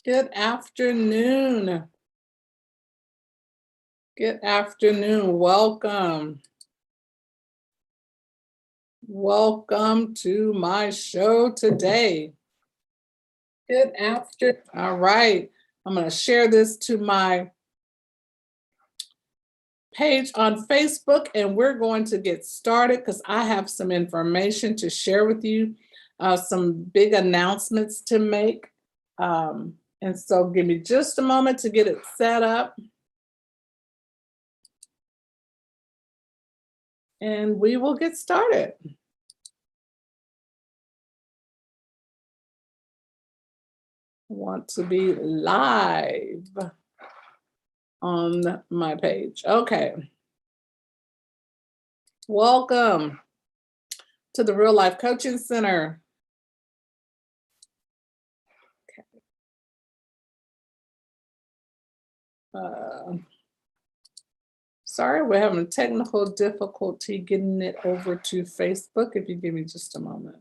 Good afternoon. Good afternoon. Welcome. Welcome to my show today. Good after. All right. I'm going to share this to my page on Facebook and we're going to get started because I have some information to share with you, some big announcements to make. And so give me just a moment to get it set up. And we will get started. Want to be live on my page. Okay. Welcome to the Real Life Coaching Center. Sorry, we're having technical difficulty getting it over to Facebook. If you give me just a moment.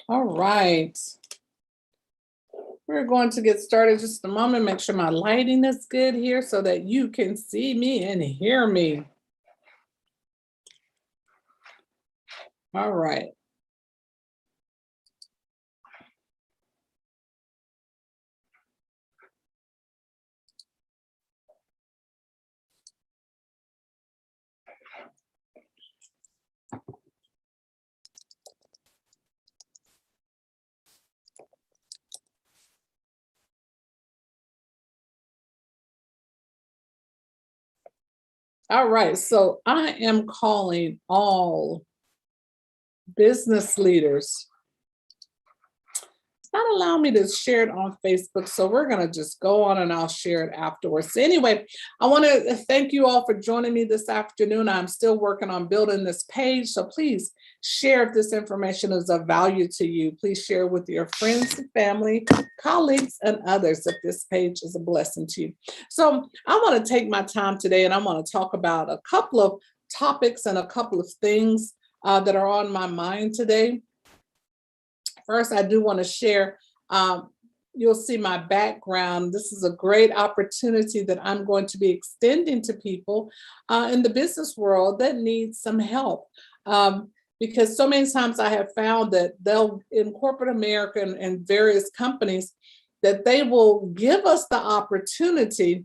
All right. We're going to get started just a moment. Make sure my lighting is good here so that you can see me and hear me. All right. All right, so I am calling all business leaders. It's not allowing me to share it on Facebook, so we're going to just go on and I'll share it afterwards. So anyway, I want to thank you all for joining me this afternoon. I'm still working on building this page, so please share if this information is of value to you. Please share with your friends and family, colleagues, and others if this page is a blessing to you. So I want to take my time today and I want to talk about a couple of topics and a couple of things that are on my mind today. First, I do want to share, you'll see my background. This is a great opportunity that I'm going to be extending to people in the business world that need some help. Because so many times I have found that they'll, in corporate America and various companies, that they will give us the opportunity,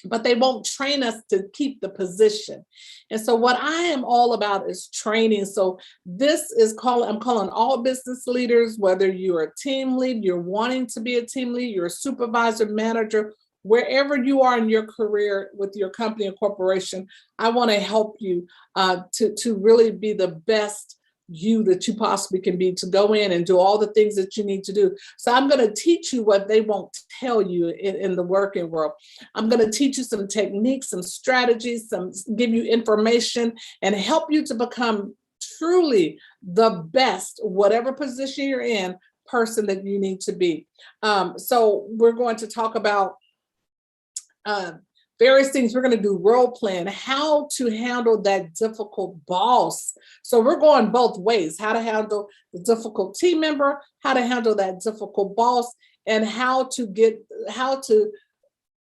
but they won't train us to keep the position. And so what I am all about is training. So I'm calling all business leaders, whether you're a team lead, you're wanting to be a team lead, you're a supervisor, manager, wherever you are in your career with your company or corporation, I want to help you to really be the best you that you possibly can be, to go in and do all the things that you need to do. So I'm going to teach you what they won't tell you in the working world. I'm going to teach you some techniques, some strategies, give you information and help you to become truly the best, whatever position you're in, person that you need to be. So we're going to talk about various things. We're going to do role playing, how to handle that difficult boss. So we're going both ways, how to handle the difficult team member, how to handle that difficult boss, and how to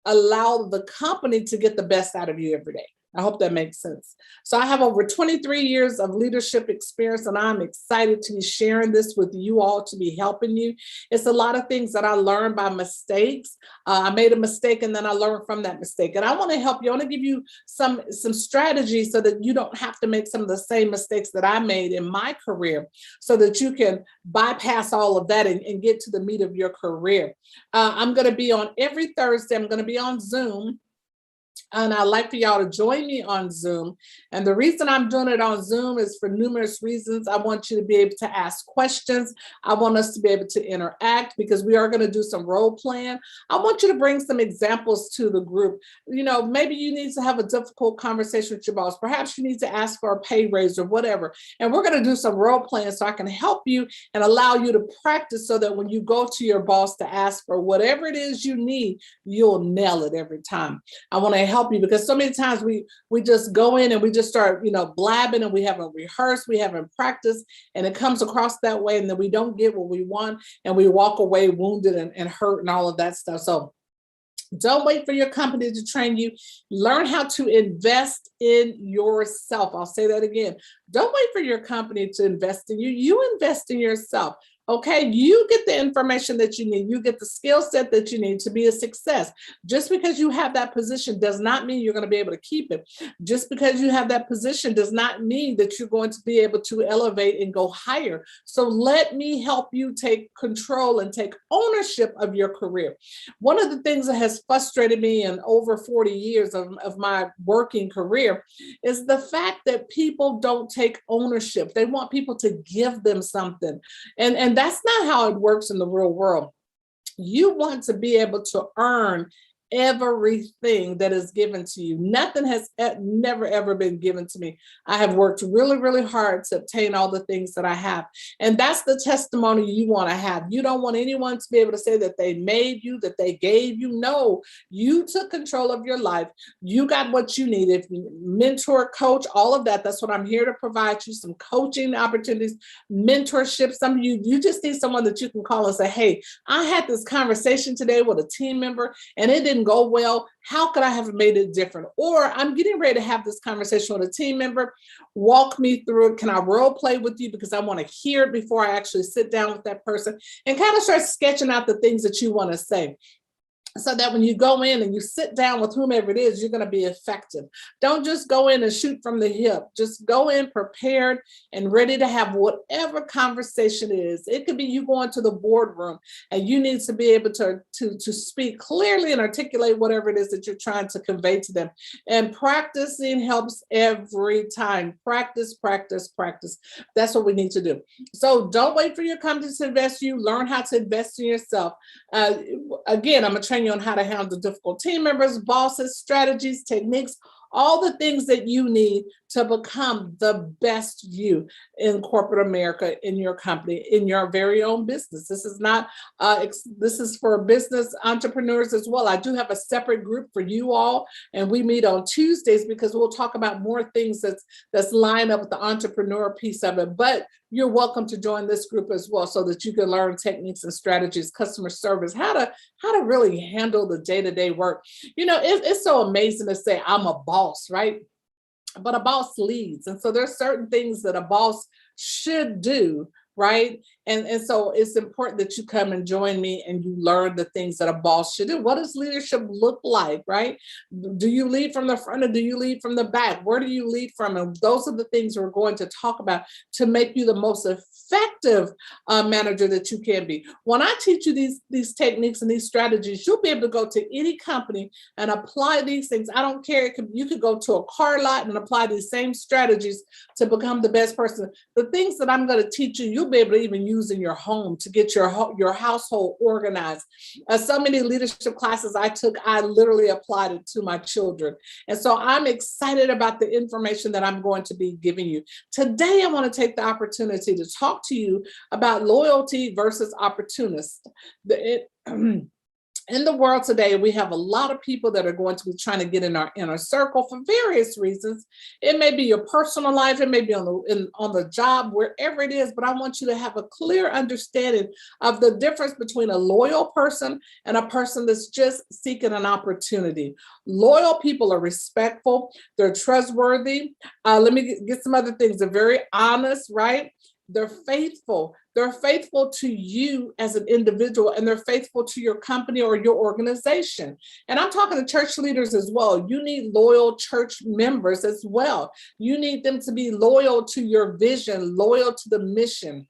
allow the company to get the best out of you every day. I hope that makes sense. So I have over 23 years of leadership experience, and I'm excited to be sharing this with you all, to be helping you. It's a lot of things that I learned by mistakes. I made a mistake and then I learned from that mistake. And I want to help you. I want to give you some strategies so that you don't have to make some of the same mistakes that I made in my career, so that you can bypass all of that and get to the meat of your career. I'm going to be on every Thursday. I'm going to be on Zoom And I'd like for y'all to join me on Zoom. And the reason I'm doing it on Zoom is for numerous reasons. I want you to be able to ask questions. I want us to be able to interact because we are going to do some role playing. I want you to bring some examples to the group. You know, maybe you need to have a difficult conversation with your boss. Perhaps you need to ask for a pay raise or whatever. And we're going to do some role playing so I can help you and allow you to practice so that when you go to your boss to ask for whatever it is you need, you'll nail it every time. I want to help you because so many times we just go in and we just start, you know, blabbing, and we haven't rehearsed, we haven't practiced, and it comes across that way, and then we don't get what we want, and we walk away wounded and hurt and all of that stuff. So don't wait for your company to train you. Learn how to invest in yourself. I'll say that again. Don't wait for your company to invest in you. You invest in yourself. Okay, you get the information that you need. You get the skill set that you need to be a success. Just because you have that position does not mean you're going to be able to keep it. Just because you have that position does not mean that you're going to be able to elevate and go higher. So let me help you take control and take ownership of your career. One of the things that has frustrated me in over 40 years of my working career is the fact that people don't take ownership. They want people to give them something. And that's not how it works in the real world. You want to be able to earn everything that is given to you. Nothing has never ever been given to me. I have worked really, really hard to obtain all the things that I have. And that's the testimony you want to have. You don't want anyone to be able to say that they made you, that they gave you. No, you took control of your life. You got what you needed. Mentor, coach, all of that. That's what I'm here to provide you. Some coaching opportunities, mentorship. Some of you just need someone that you can call and say, hey, I had this conversation today with a team member and it didn't go well. How could I have made it different? Or I'm getting ready to have this conversation with a team member. Walk me through it. Can I role play with you? Because I want to hear it before I actually sit down with that person and kind of start sketching out the things that you want to say, so that when you go in and you sit down with whomever it is, you're going to be effective. Don't just go in and shoot from the hip. Just go in prepared and ready to have whatever conversation it is. It could be you going to the boardroom and you need to be able to speak clearly and articulate whatever it is that you're trying to convey to them. And practicing helps every time. Practice, practice, practice. That's what we need to do. So don't wait for your company to invest in you. Learn how to invest in yourself. Again, I'm going to train you on how to handle difficult team members, bosses, strategies, techniques, all the things that you need to become the best you in corporate America, in your company, in your very own business. This is not, this is for business entrepreneurs as well. I do have a separate group for you all, and we meet on Tuesdays because we'll talk about more things that's lined up with the entrepreneur piece of it. But you're welcome to join this group as well so that you can learn techniques and strategies, customer service, how to really handle the day-to-day work. You know, it's so amazing to say I'm a boss, right? But a boss leads. And so there's certain things that a boss should do, right? And so it's important that you come and join me and you learn the things that a boss should do. What does leadership look like, right? Do you lead from the front or do you lead from the back? Where do you lead from? And those are the things we're going to talk about to make you the most effective manager that you can be. When I teach you these techniques and these strategies, you'll be able to go to any company and apply these things. I don't care. You could go to a car lot and apply these same strategies to become the best person. The things that I'm going to teach you, you'll be able to even use in your home to get your household organized. So many leadership classes I took, I literally applied it to my children. And so I'm excited about the information that I'm going to be giving you. Today, I want to take the opportunity to talk to you about loyalty versus opportunist. In the world today, we have a lot of people that are going to be trying to get in our inner circle for various reasons. It may be your personal life, it may be on the job, wherever it is, but I want you to have a clear understanding of the difference between a loyal person and a person that's just seeking an opportunity. Loyal people are respectful, they're trustworthy. Let me get some other things. They're very honest, right? They're faithful. They're faithful to you as an individual, and they're faithful to your company or your organization. And I'm talking to church leaders as well. You need loyal church members as well. You need them to be loyal to your vision, loyal to the mission.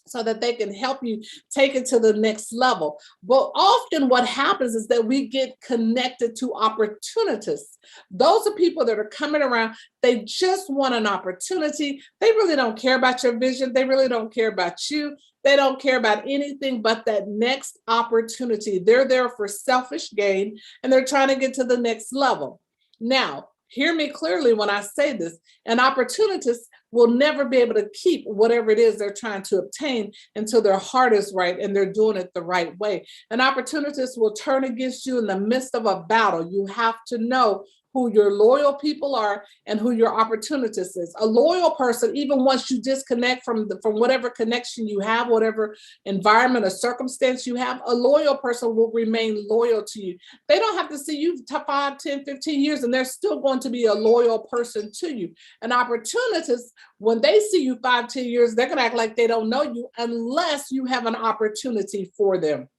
so that they can help you take it to the next level. But often what happens is that we get connected to opportunists. Those are people that are coming around. They just want an opportunity. They really don't care about your vision. They really don't care about you. They don't care about anything but that next opportunity. They're there for selfish gain, and they're trying to get to the next level. Now, hear me clearly when I say this. An opportunist will never be able to keep whatever it is they're trying to obtain until their heart is right and they're doing it the right way. An opportunist will turn against you in the midst of a battle. You have to know who your loyal people are and who your opportunist is. A loyal person, even once you disconnect from whatever connection you have, whatever environment or circumstance you have, a loyal person will remain loyal to you. They don't have to see you 5, 10, 15 years, and they're still going to be a loyal person to you. An opportunist, when they see you 5, 10 years, they're going to act like they don't know you unless you have an opportunity for them.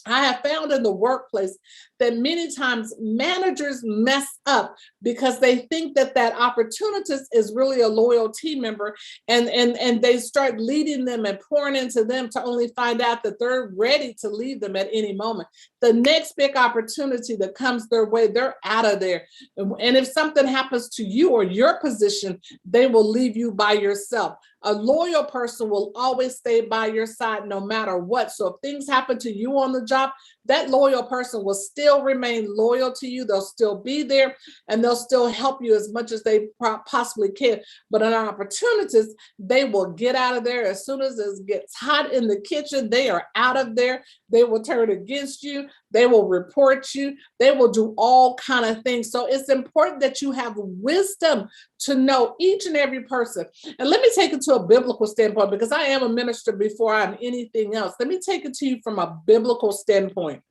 I have found in the workplace that many times managers mess up because they think that that opportunist is really a loyal team member, and they start leading them and pouring into them to only find out that they're ready to leave them at any moment. The next big opportunity that comes their way, they're out of there. And if something happens to you or your position, they will leave you by yourself. A loyal person will always stay by your side no matter what. So if things happen to you on the job, that loyal person will still remain loyal to you. They'll still be there, and they'll still help you as much as they possibly can. But an opportunist, they will get out of there as soon as it gets hot in the kitchen. They are out of there. They will turn against you. They will report you. They will do all kind of things. So it's important that you have wisdom to know each and every person. And let me take it to a biblical standpoint, because I am a minister before I'm anything else. Let me take it to you from a biblical standpoint.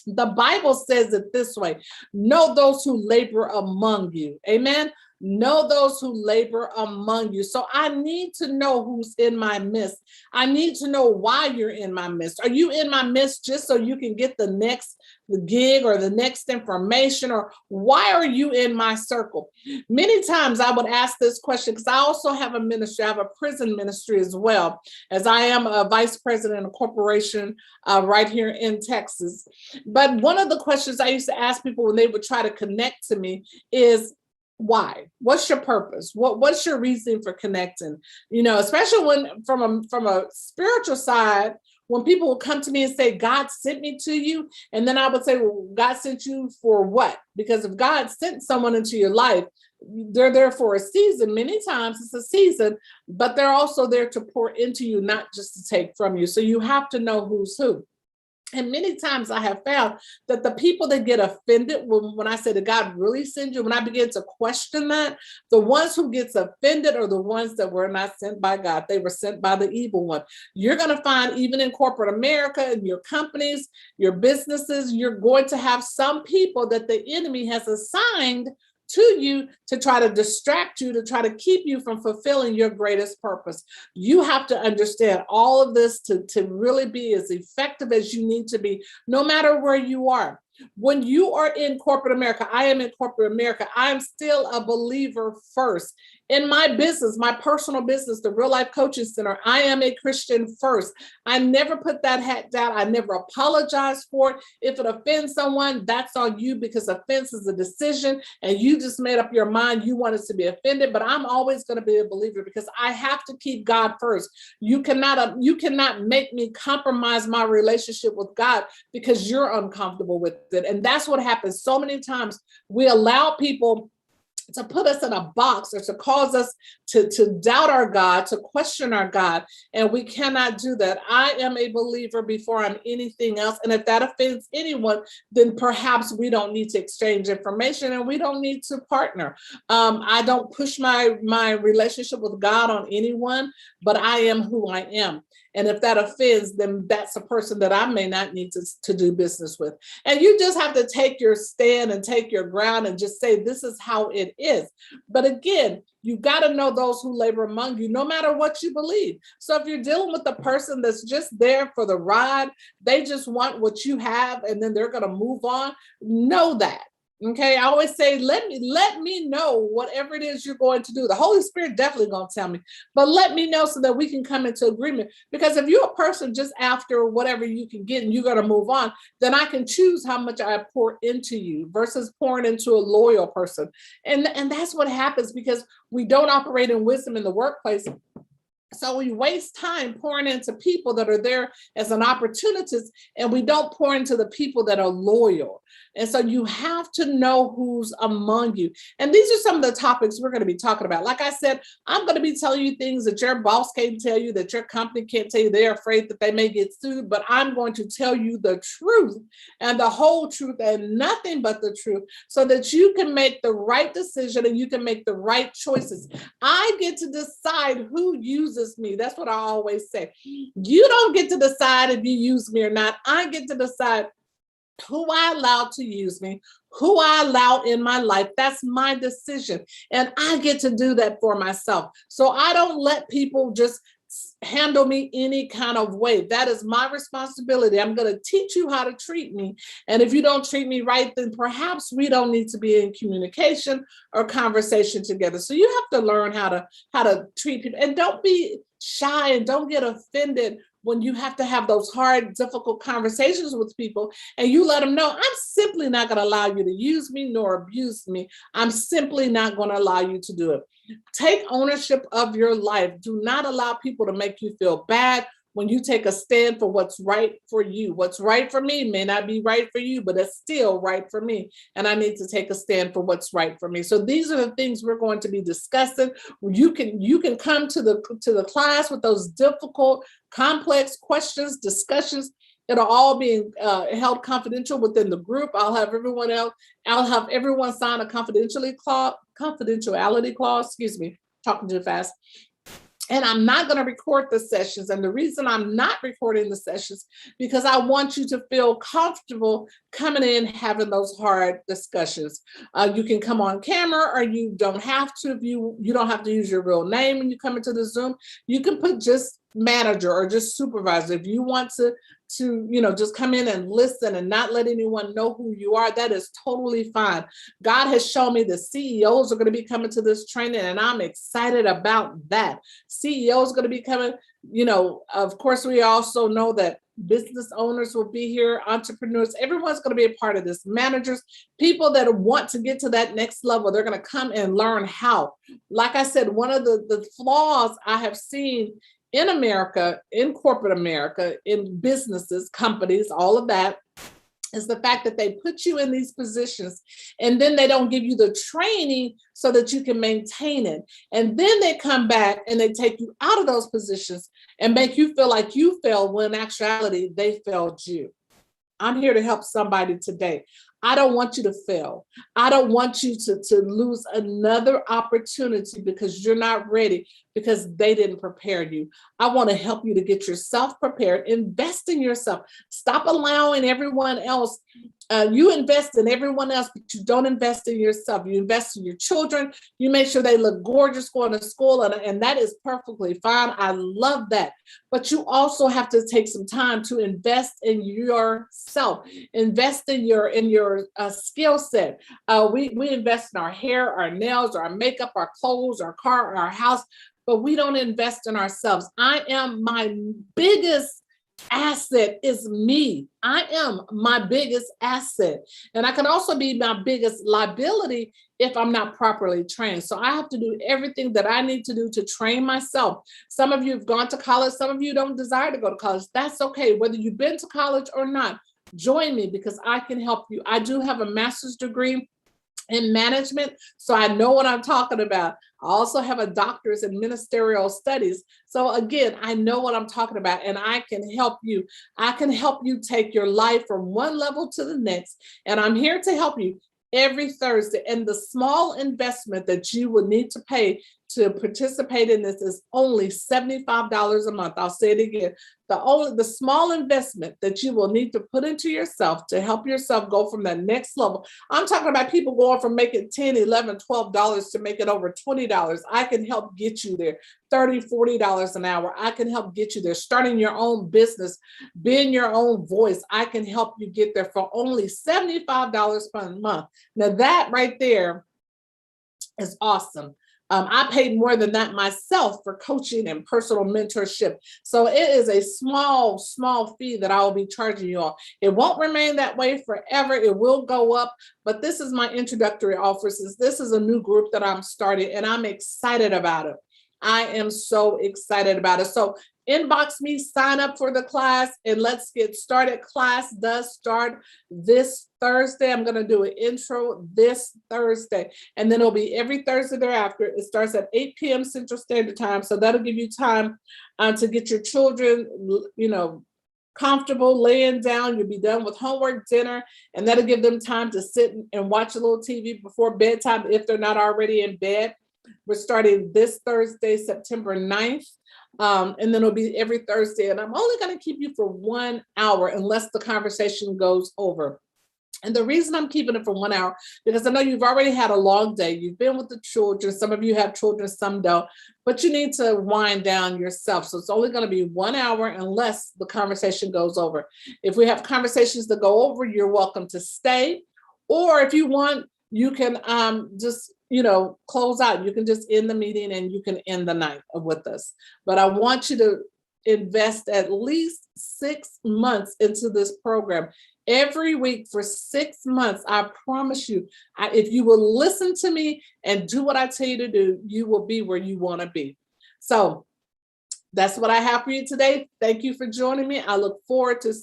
The Bible says it this way: know those who labor among you. Amen. Know those who labor among you. So I need to know who's in my midst. I need to know why you're in my midst. Are you in my midst just so you can get the next gig or the next information? Or why are you in my circle? Many times I would ask this question because I also have a ministry. I have a prison ministry as well, as I am a vice president of a corporation right here in Texas. But one of the questions I used to ask people when they would try to connect to me is, why? What's your purpose? What's your reason for connecting? You know, especially when from a spiritual side, when people will come to me and say, God sent me to you. And then I would say, well, God sent you for what? Because if God sent someone into your life, they're there for a season. Many times it's a season, but they're also there to pour into you, not just to take from you. So you have to know who's who. And many times I have found that the people that get offended when I say that God really sent you, when I begin to question that, the ones who gets offended are the ones that were not sent by God. They were sent by the evil one. You're going to find even in corporate America, in your companies, your businesses, you're going to have some people that the enemy has assigned to you to try to distract you, to try to keep you from fulfilling your greatest purpose. You have to understand all of this to really be as effective as you need to be, no matter where you are. When you are in corporate America, I am in corporate America, I'm still a believer first. In my business, my personal business, the Real Life Coaching Center, I am a Christian first. I never put that hat down. I never apologize for it. If it offends someone, that's on you, because offense is a decision and you just made up your mind you want us to be offended. But I'm always going to be a believer because I have to keep God first. You cannot make me compromise my relationship with God because you're uncomfortable with it. And that's what happens so many times. We allow people to put us in a box or to cause us to doubt our God, to question our God. And we cannot do that. I am a believer before I'm anything else. And if that offends anyone, then perhaps we don't need to exchange information and we don't need to partner. I don't push my relationship with God on anyone, but I am who I am. And if that offends, then that's a person that I may not need to do business with. And you just have to take your stand and take your ground and just say, this is how it is. But again, you got to know those who labor among you, no matter what you believe. So if you're dealing with a person that's just there for the ride, they just want what you have, and then they're going to move on, know that. Okay, I always say, let me know whatever it is you're going to do. The Holy Spirit definitely gonna tell me, but let me know so that we can come into agreement. Because if you're a person just after whatever you can get and you're gonna move on, then I can choose how much I pour into you versus pouring into a loyal person. And that's what happens because we don't operate in wisdom in the workplace. So we waste time pouring into people that are there as an opportunist, and we don't pour into the people that are loyal. And so you have to know who's among you. And these are some of the topics we're going to be talking about. Like I said, I'm going to be telling you things that your boss can't tell you, that your company can't tell you. They're afraid that they may get sued, but I'm going to tell you the truth and the whole truth and nothing but the truth so that you can make the right decision and you can make the right choices. I get to decide who uses me. That's what I always say. You don't get to decide if you use me or not. I get to decide who I allow to use me, who I allow in my life. That's my decision. And I get to do that for myself. So I don't let people just handle me any kind of way. That is my responsibility. I'm going to teach you how to treat me. And if you don't treat me right, then perhaps we don't need to be in communication or conversation together. So you have to learn how to treat people, and don't be shy and don't get offended when you have to have those hard, difficult conversations with people and you let them know, I'm simply not going to allow you to use me nor abuse me. I'm simply not going to allow you to do it. Take ownership of your life. Do not allow people to make you feel bad when you take a stand for what's right for you. What's right for me may not be right for you, but it's still right for me. And I need to take a stand for what's right for me. So these are the things we're going to be discussing. You can come to the class with those difficult, complex questions, discussions. It'll all be held confidential within the group. I'll have everyone sign a confidentiality clause, excuse me, talking too fast. And I'm not going to record the sessions. And the reason I'm not recording the sessions, because I want you to feel comfortable coming in, having those hard discussions. You can come on camera or you don't have to. If you don't have to use your real name when you come into the Zoom. You can put just manager or just supervisor. If you want to just come in and listen and not let anyone know who you are, that is totally fine. God has shown me the CEOs are going to be coming to this training, and I'm excited about that. CEOs going to be coming. Of course, we also know that business owners will be here, entrepreneurs, everyone's going to be a part of this. Managers, people that want to get to that next level, they're going to come and learn how. Like I said, one of the flaws I have seen in America, in corporate America, in businesses, companies, all of that, is the fact that they put you in these positions and then they don't give you the training so that you can maintain it. And then they come back and they take you out of those positions and make you feel like you failed when in actuality they failed you. I'm here to help somebody today. I don't want you to fail. I don't want you to lose another opportunity because you're not ready, because they didn't prepare you. I want to help you to get yourself prepared. Invest in yourself. Stop allowing everyone else. You invest in everyone else, but you don't invest in yourself. You invest in your children. You make sure they look gorgeous going to school, and that is perfectly fine. I love that. But you also have to take some time to invest in yourself. Invest in your skill set. We invest in our hair, our nails, our makeup, our clothes, our car, our house, but we don't invest in ourselves. I am my biggest asset is me. I am my biggest asset. And I can also be my biggest liability if I'm not properly trained. So I have to do everything that I need to do to train myself. Some of you have gone to college. Some of you don't desire to go to college. That's okay. Whether you've been to college or not, join me because I can help you. I do have a master's degree in management, so I know what I'm talking about. I also have a doctorate in ministerial studies. So again, I know what I'm talking about, and I can help you. I can help you take your life from one level to the next, and I'm here to help you every Thursday. And the small investment that you would need to pay to participate in this is only $75 a month. I'll say it again. The small investment that you will need to put into yourself to help yourself go from that next level. I'm talking about people going from making $10, $11, $12 to make it over $20. I can help get you there. $30, $40 an hour. I can help get you there. Starting your own business, being your own voice. I can help you get there for only $75 per month. Now that right there is awesome. I paid more than that myself for coaching and personal mentorship. So it is a small fee that I will be charging you all. It won't remain that way forever. It will go up, but this is my introductory offers. This is a new group that I'm starting and I'm excited about it. I am so excited about it. So inbox me, sign up for the class, and let's get started. Class does start this Thursday. I'm going to do an intro this Thursday, and then it'll be every Thursday thereafter. It starts at 8 p.m. Central Standard Time. So that'll give you time to get your children, comfortable laying down. You'll be done with homework, dinner, and that'll give them time to sit and watch a little TV before bedtime if they're not already in bed. We're starting this Thursday, September 9th. And then it'll be every Thursday. And I'm only going to keep you for 1 hour unless the conversation goes over. And the reason I'm keeping it for 1 hour, because I know you've already had a long day. You've been with the children. Some of you have children, some don't. But you need to wind down yourself. So it's only going to be 1 hour unless the conversation goes over. If we have conversations that go over, you're welcome to stay. Or if you want, you can just close out. You can just end the meeting and you can end the night with us. But I want you to invest at least 6 months into this program. Every week for 6 months, I promise you, if you will listen to me and do what I tell you to do, you will be where you want to be. So that's what I have for you today. Thank you for joining me. I look forward to